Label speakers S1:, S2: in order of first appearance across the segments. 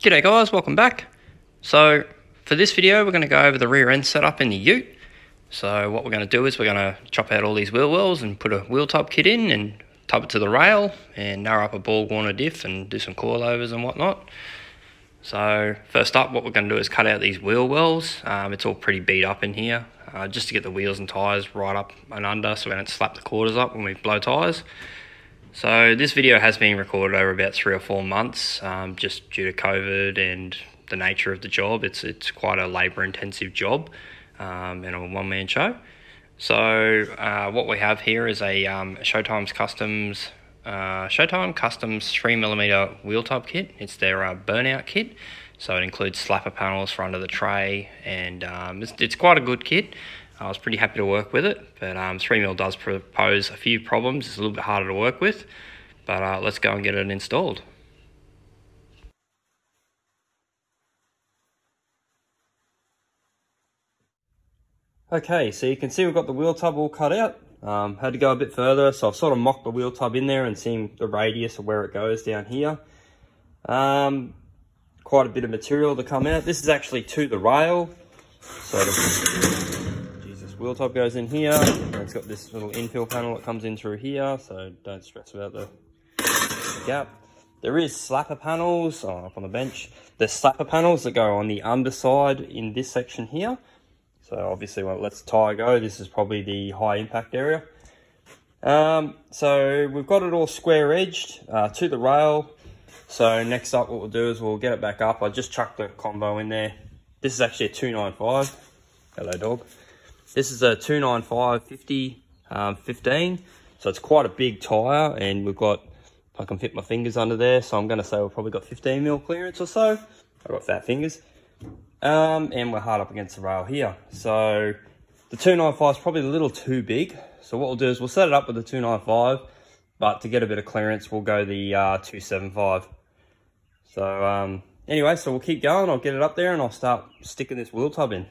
S1: G'day guys, welcome back. So for this video we're going to go over the rear end setup in the ute. So what we're going to do is we're going to chop out all these wheel wells and put a wheel tub kit in and tub it to the rail and narrow up a ball Warner diff and do some coilovers and whatnot. So first up, what we're going to do is cut out these wheel wells. It's all pretty beat up in here, just to get the wheels and tyres right up and under so we don't slap the quarters up when we blow tyres. So this video has been recorded over about 3 or 4 months, just due to COVID and the nature of the job. It's quite a labour intensive job and a one-man show. So what we have here is a Showtime Customs 3mm wheel tub kit. It's their burnout kit, so it includes slapper panels for under the tray, and it's quite a good kit. I was pretty happy to work with it, but 3mm does pose a few problems. It's a little bit harder to work with, but let's go and get it installed. Okay, so you can see we've got the wheel tub all cut out. Had to go a bit further, so I've sort of mocked the wheel tub in there and seen the radius of where it goes down here. Quite a bit of material to come out. This is actually to the rail, so wheel tub goes in here, and it's got this little infill panel that comes in through here, so don't stress about the gap. There is slapper panels up on the bench. There's slapper panels that go on the underside in this section here. So obviously when it lets the tyre go, this is probably the high impact area. So we've got it all square edged to the rail. So next up what we'll do is we'll get it back up. I just chucked the combo in there. This is actually a 295. Hello dog. This is a 295/50 15, so it's quite a big tyre, and we've got, I can fit my fingers under there, so I'm going to say we've probably got 15mm clearance or so. I've got fat fingers, and we're hard up against the rail here. So the 295 is probably a little too big, so what we'll do is we'll set it up with the 295, but to get a bit of clearance we'll go the 275. So anyway, so we'll keep going. I'll get it up there and I'll start sticking this wheel tub in.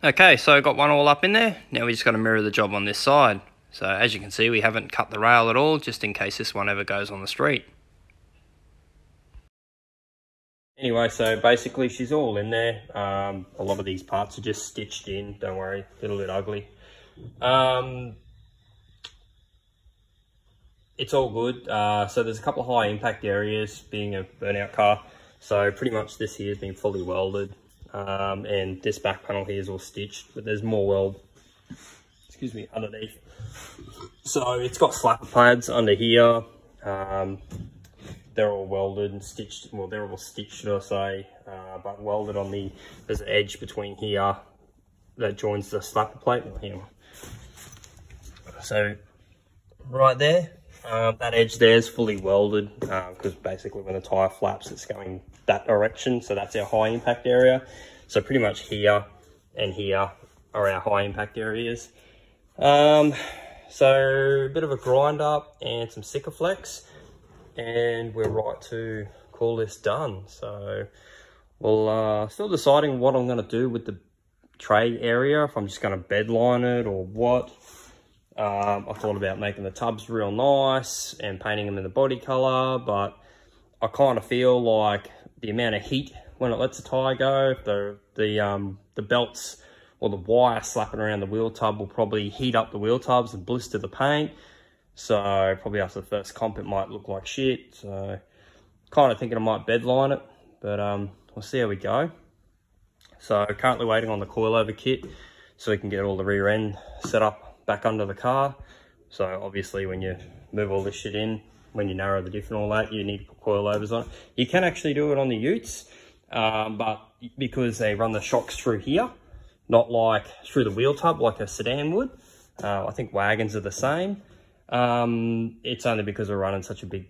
S1: Okay, so got one all up in there. Now we just got to mirror the job on this side. So as you can see, we haven't cut the rail at all, just in case this one ever goes on the street. Anyway, so basically she's all in there. A lot of these parts are just stitched in, don't worry, a little bit ugly. It's all good. So there's a couple of high impact areas, being a burnout car. So pretty much this here has been fully welded. And this back panel here is all stitched, but there's more weld, excuse me, underneath. So it's got slapper pads under here. They're all welded and stitched. Well, they're all stitched, should I say, but welded on the, there's an edge between here that joins the slapper plate. Here. So right there, that edge there is fully welded, because basically when the tyre flaps, it's going that direction. So that's our high impact area. So pretty much here and here are our high impact areas. So a bit of a grind up and some Sikaflex, and we're right to call this done. So we'll still deciding what I'm going to do with the tray area, if I'm just going to bed line it or what. I thought about making the tubs real nice and painting them in the body color, but I kind of feel like the amount of heat when it lets the tyre go, the belts or the wire slapping around the wheel tub will probably heat up the wheel tubs and blister the paint. So probably after the first comp it might look like shit. So kind of thinking I might bed line it, but we'll see how we go. So currently waiting on the coilover kit so we can get all the rear end set up back under the car. So obviously when you move all this shit in, when you narrow the diff and all that, you need to put coilovers on it. You can actually do it on the utes, but because they run the shocks through here, not like through the wheel tub like a sedan would. I think wagons are the same. It's only because we're running such a big,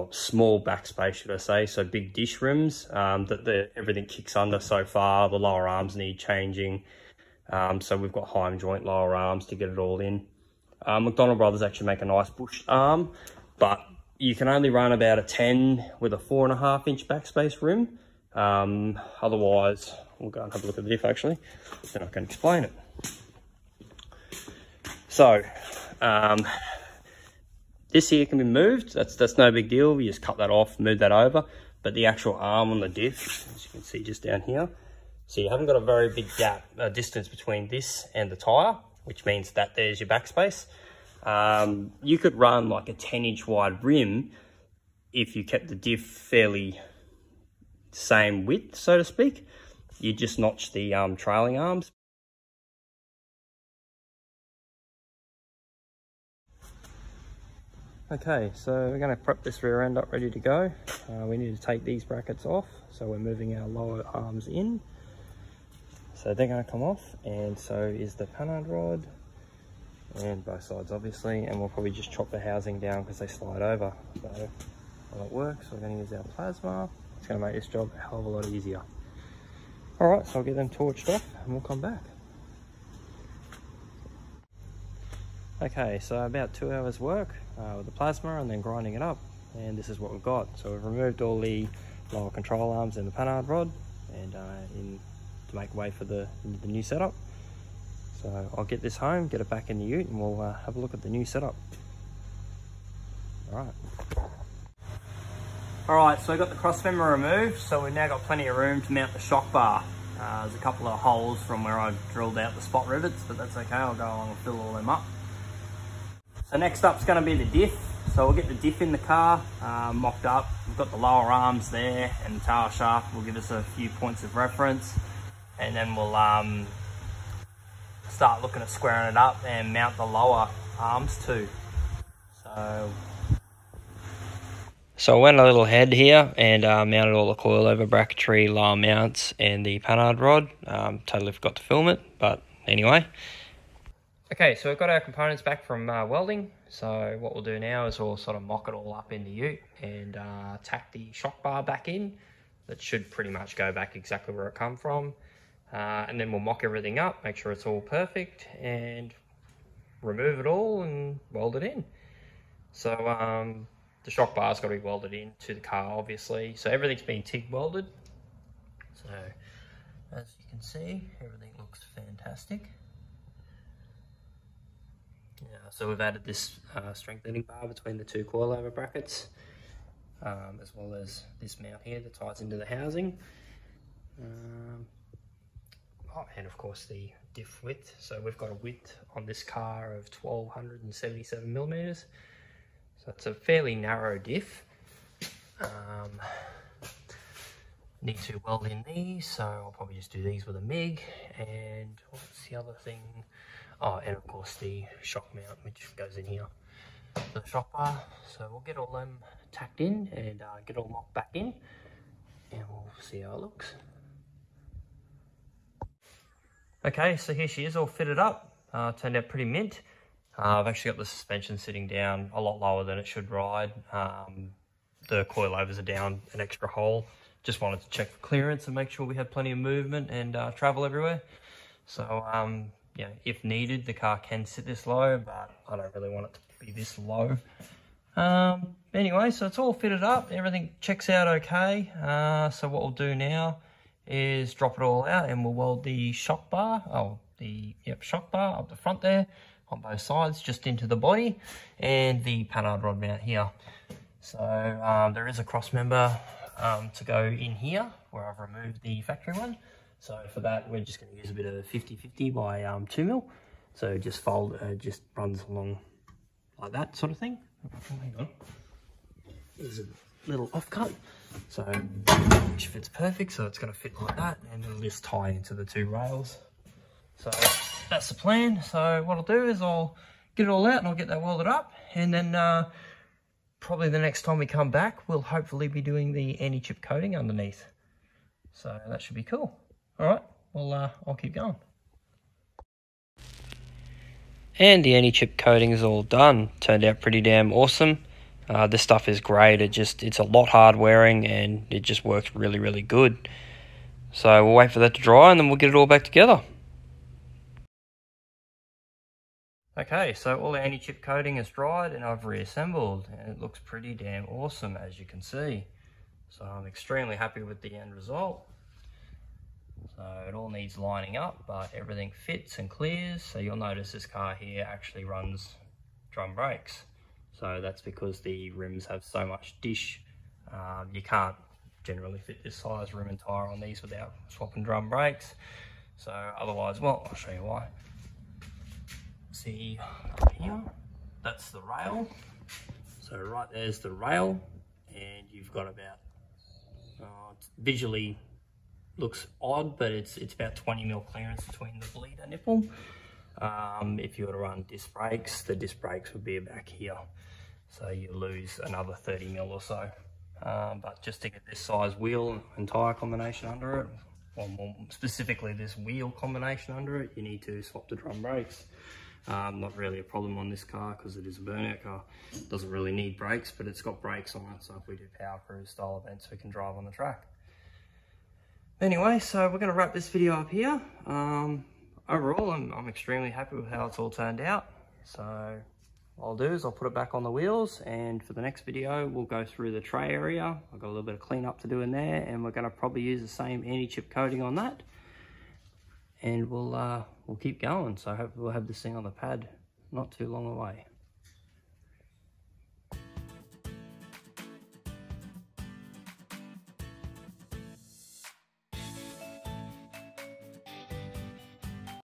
S1: small backspace, should I say, so big dish rims, that everything kicks under so far. The lower arms need changing. So we've got Heim joint lower arms to get it all in. McDonald Brothers actually make a nice bush arm, but you can only run about a 10 with a 4.5-inch backspace rim. Otherwise, we'll go and have a look at the diff actually, then I can explain it. So This here can be moved. That's no big deal. You just cut that off, move that over. But the actual arm on the diff, as you can see just down here, so you haven't got a very big gap, distance between this and the tyre, which means that there's your backspace. You could run like a 10-inch wide rim if you kept the diff fairly same width, so to speak. You just notch the trailing arms. Okay, so we're going to prep this rear end up ready to go. We need to take these brackets off, so we're moving our lower arms in. So they're going to come off, and so is the panhard rod, and both sides obviously, and we'll probably just chop the housing down because they slide over. So while it works, we're going to use our plasma. It's going to make this job a hell of a lot easier. Alright, so I'll get them torched off and we'll come back. Okay, so about 2 hours work with the plasma and then grinding it up, and this is what we've got. So we've removed all the lower control arms and the panhard rod, and to make way for the new setup. So I'll get this home, get it back in the ute, and we'll have a look at the new setup. Alright, so I got the cross member removed, so we've now got plenty of room to mount the shock bar. There's a couple of holes from where I drilled out the spot rivets, but that's okay, I'll go along and fill all them up. So next up's going to be the diff. So we'll get the diff in the car, mocked up. We've got the lower arms there, and the tail shaft will give us a few points of reference. And then we'll start looking at squaring it up and mount the lower arms too. So I went a little ahead here and mounted all the coilover bracketry, lower mounts and the panhard rod. Totally forgot to film it, but anyway. Okay, so we've got our components back from welding. So what we'll do now is we'll sort of mock it all up in the ute and tack the shock bar back in. That should pretty much go back exactly where it come from. And then we'll mock everything up, make sure it's all perfect, and remove it all and weld it in. So the shock bar's got to be welded in to the car, obviously. So everything's been TIG welded. So as you can see, everything looks fantastic. So we've added this strengthening bar between the two coilover brackets, as well as this mount here that ties into the housing. And of course the diff width. So we've got a width on this car of 1277 millimeters. So it's a fairly narrow diff. Need to weld in these, so I'll probably just do these with a MIG. And what's the other thing? Oh, and of course the shock mount, which goes in here for the shock bar. So we'll get all them tacked in and get all mocked back in, and we'll see how it looks. Okay, so here she is all fitted up. Turned out pretty mint. I've actually got the suspension sitting down a lot lower than it should ride. The coilovers are down an extra hole. Just wanted to check for clearance and make sure we had plenty of movement and travel everywhere. So yeah, if needed, the car can sit this low, but I don't really want it to be this low. Anyway, so it's all fitted up. Everything checks out okay. So what we'll do now is drop it all out and we'll weld the shock bar, shock bar up the front there on both sides, just into the body, and the panhard rod mount here. So there is a cross member to go in here where I've removed the factory one. So for that, we're just going to use a bit of 50-50 by 2mm. So just fold, just runs along like that sort of thing. Oh, hang on. There's a little offcut. So which fits perfect. So it's going to fit like that, and it'll just tie into the two rails. So that's the plan. So what I'll do is I'll get it all out and I'll get that welded up, and then probably the next time we come back, we'll hopefully be doing the anti-chip coating underneath. So that should be cool. All right, well, I'll keep going. And the anti-chip coating is all done. Turned out pretty damn awesome. This stuff is great. It's a lot hard wearing and it just works really, really good. So we'll wait for that to dry and then we'll get it all back together. Okay, so all the anti-chip coating is dried and I've reassembled, and it looks pretty damn awesome, as you can see. So I'm extremely happy with the end result. So it all needs lining up, but everything fits and clears. So you'll notice this car here actually runs drum brakes. So that's because the rims have so much dish. You can't generally fit this size rim and tyre on these without swapping drum brakes. So otherwise, well, I'll show you why. See up here, that's the rail. So right there's the rail, and you've got about, visually looks odd, but it's about 20mm clearance between the bleeder nipple. If you were to run disc brakes, the disc brakes would be back here. So you lose another 30mm or so. But just to get this size wheel and tyre combination under it, or more specifically this wheel combination under it, you need to swap the drum brakes. Not really a problem on this car because it is a burnout car. It doesn't really need brakes, but it's got brakes on it, so if we do power cruise style events, we can drive on the track. Anyway, so we're going to wrap this video up here. Overall, I'm extremely happy with how it's all turned out. So what I'll do is I'll put it back on the wheels, and for the next video we'll go through the tray area. I've got a little bit of cleanup to do in there, and we're going to probably use the same anti-chip coating on that, and we'll keep going. So I hope we'll have this thing on the pad not too long away.